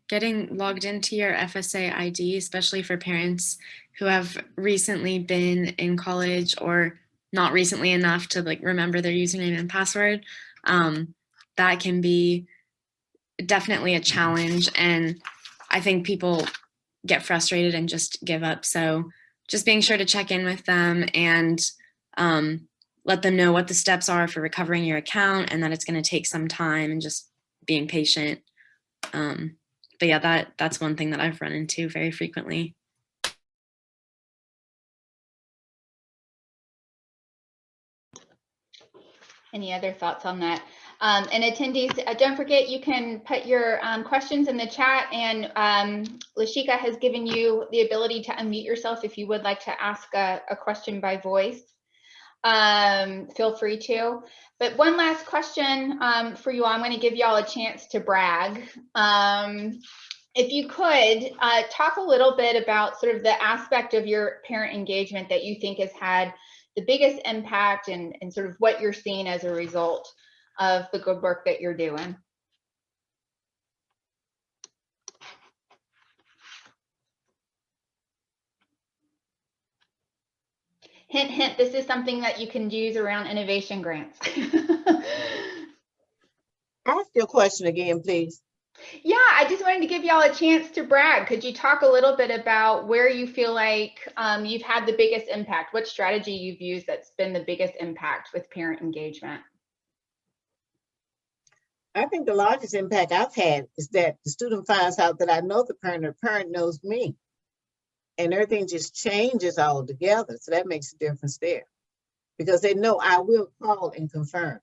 Getting logged into your FSA ID, especially for parents who have recently been in college or not recently enough to like remember their username and password, that can be definitely a challenge. And I think people get frustrated and just give up. So just being sure to check in with them and let them know what the steps are for recovering your account and that it's going to take some time, and just being patient. But yeah, that's one thing that I've run into very frequently. Any other thoughts on that? And attendees, don't forget you can put your questions in the chat, and Lashika has given you the ability to unmute yourself if you would like to ask a question by voice. Feel free to. But one last question for you all. I'm going to give you all a chance to brag. If you could talk a little bit about sort of the aspect of your parent engagement that you think has had the biggest impact, and sort of what you're seeing as a result of the good work that you're doing. Hint, hint, this is something that you can use around innovation grants. Ask your question again, please. Yeah, I just wanted to give y'all a chance to brag. Could you talk a little bit about where you feel like you've had the biggest impact? What strategy you've used that's been the biggest impact with parent engagement? I think the largest impact I've had is that the student finds out that I know the parent, or the parent knows me. And everything just changes altogether. So that makes a difference there. Because they know I will call and confirm.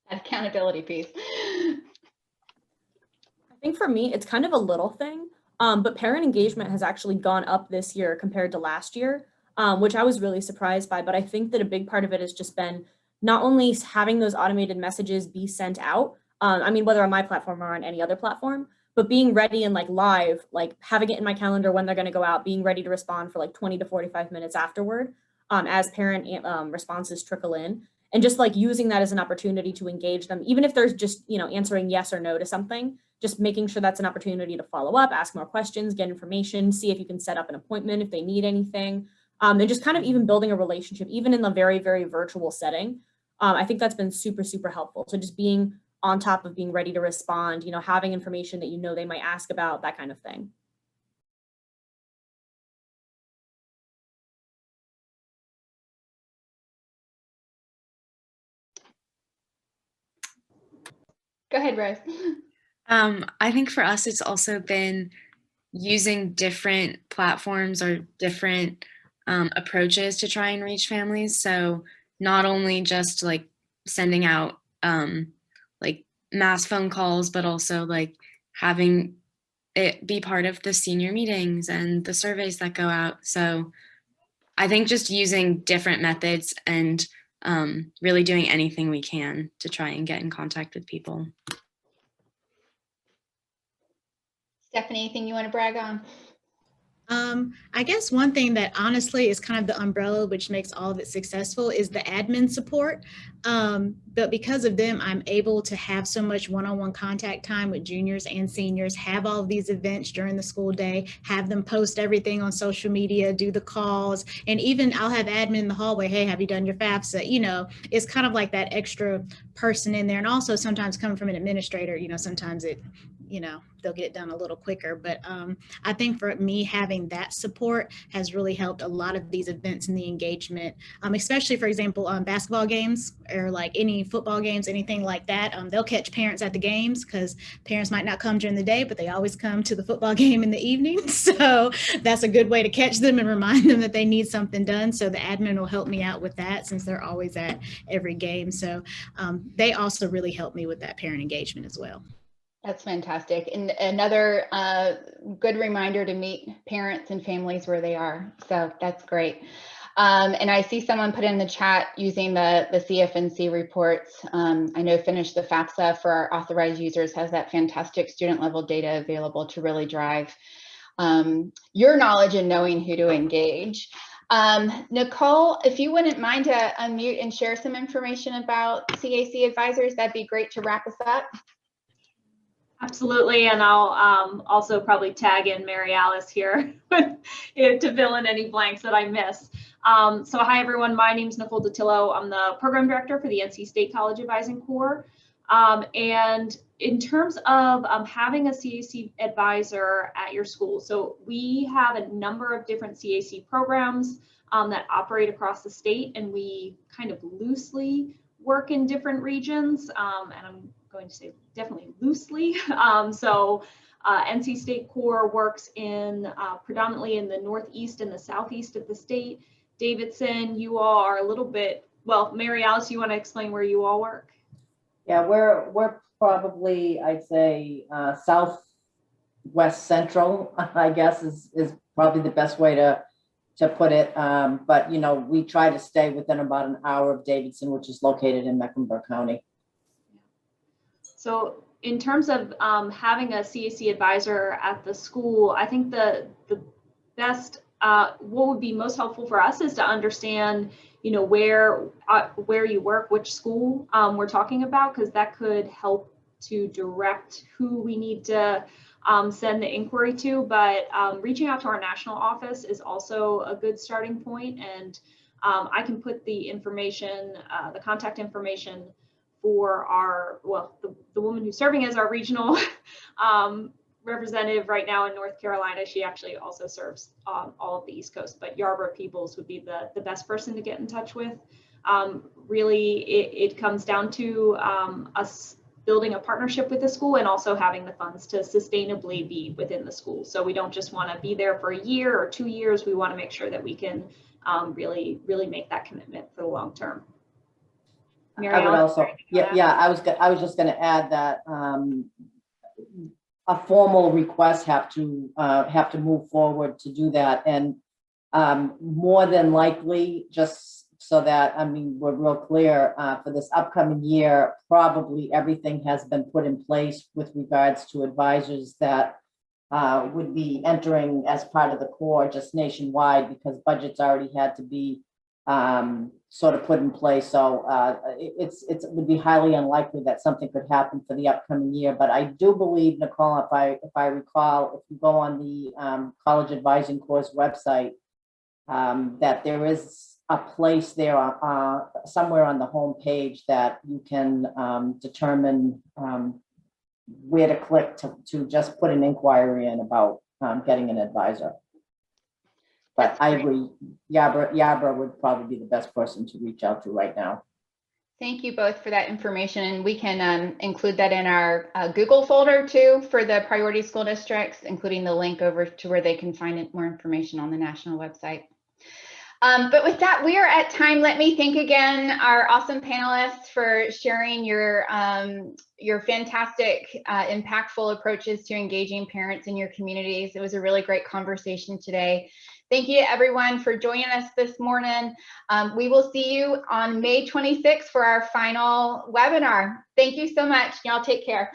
Accountability piece. I think for me, it's kind of a little thing, but parent engagement has actually gone up this year compared to last year, which I was really surprised by. But I think that a big part of it has just been not only having those automated messages be sent out, I mean, whether on my platform or on any other platform, but being ready and like live, like having it in my calendar when they're going to go out, being ready to respond for like 20 to 45 minutes afterward, as parent responses trickle in. And just like using that as an opportunity to engage them, even if there's just, you know, answering yes or no to something, just making sure that's an opportunity to follow up, ask more questions, get information, see if you can set up an appointment if they need anything, and just kind of even building a relationship, even in the very, very virtual setting. I think that's been super, super helpful. So just being on top of being ready to respond, you know, having information that you know they might ask about, that kind of thing. Go ahead, Rose. I think for us, it's also been using different platforms or different approaches to try and reach families. So not only just like sending out like mass phone calls, but also like having it be part of the senior meetings and the surveys that go out. So I think just using different methods and really doing anything we can to try and get in contact with people. Stephanie, anything you want to brag on? I guess one thing that honestly is kind of the umbrella which makes all of it successful is the admin support. But because of them, I'm able to have so much one-on-one contact time with juniors and seniors, have all of these events during the school day, have them post everything on social media, do the calls, and even I'll have admin in the hallway, hey, have you done your FAFSA? You know, it's kind of like that extra person in there. And also sometimes coming from an administrator, you know, sometimes it, you know, they'll get it done a little quicker. But I think for me, having that support has really helped a lot of these events and the engagement, especially, for example, basketball games or like any football games, anything like that. They'll catch parents at the games because parents might not come during the day, but they always come to the football game in the evening. So that's a good way to catch them and remind them that they need something done. So the admin will help me out with that since they're always at every game. So they also really help me with that parent engagement as well. That's fantastic. And another good reminder to meet parents and families where they are. So that's great. And I see someone put in the chat using the CFNC reports. I know Finish the FAFSA for our authorized users has that fantastic student level data available to really drive your knowledge and knowing who to engage. Nicole, if you wouldn't mind to unmute and share some information about CAC advisors, that'd be great to wrap us up. Absolutely, and I'll also probably tag in Mary Alice here to fill in any blanks that I miss. So hi everyone, my name is Nicole Datillo. I'm the program director for the NC State College Advising Corps. And in terms of having a CAC advisor at your school, so we have a number of different CAC programs that operate across the state, and we kind of loosely work in different regions, and I'm going to say definitely loosely. NC State Corps works in predominantly in the northeast and the southeast of the state. Davidson, you all are a little bit, well, Mary Alice, you want to explain where you all work? Yeah, we're probably, I'd say, southwest central, I guess is probably the best way to put it. But you know, we try to stay within about an hour of Davidson, which is located in Mecklenburg County. So in terms of having a CAC advisor at the school, I think the best, what would be most helpful for us is to understand, you know, where you work, which school we're talking about, because that could help to direct who we need to send the inquiry to. But reaching out to our national office is also a good starting point. And I can put the information, the contact information for our, well, the woman who's serving as our regional representative right now in North Carolina. She actually also serves all of the East Coast, but Yarborough Peoples would be the best person to get in touch with. Really, it comes down to us building a partnership with the school and also having the funds to sustainably be within the school. So we don't just want to be there for a year or 2 years. We want to make sure that we can really make that commitment for the long term. Mary I would Alice, also, I was just going to add that a formal request have to move forward to do that, and more than likely, just so that, I mean, we're real clear, for this upcoming year, probably everything has been put in place with regards to advisors that would be entering as part of the Corps just nationwide, because budgets already had to be sort of put in place. So it would be highly unlikely that something could happen for the upcoming year. But I do believe, Nicole, if I recall, if you go on the College Advising Corps website, that there is a place there somewhere on the home page that you can determine where to click to just put an inquiry in about getting an advisor. But I agree, Yarborough would probably be the best person to reach out to right now. Thank you both for that information. And we can include that in our Google folder too for the priority school districts, including the link over to where they can find more information on the national website. But with that, we are at time. Let me thank again our awesome panelists for sharing your fantastic, impactful approaches to engaging parents in your communities. It was a really great conversation today. Thank you to everyone for joining us this morning. We will see you on May 26th for our final webinar. Thank you so much. Y'all take care.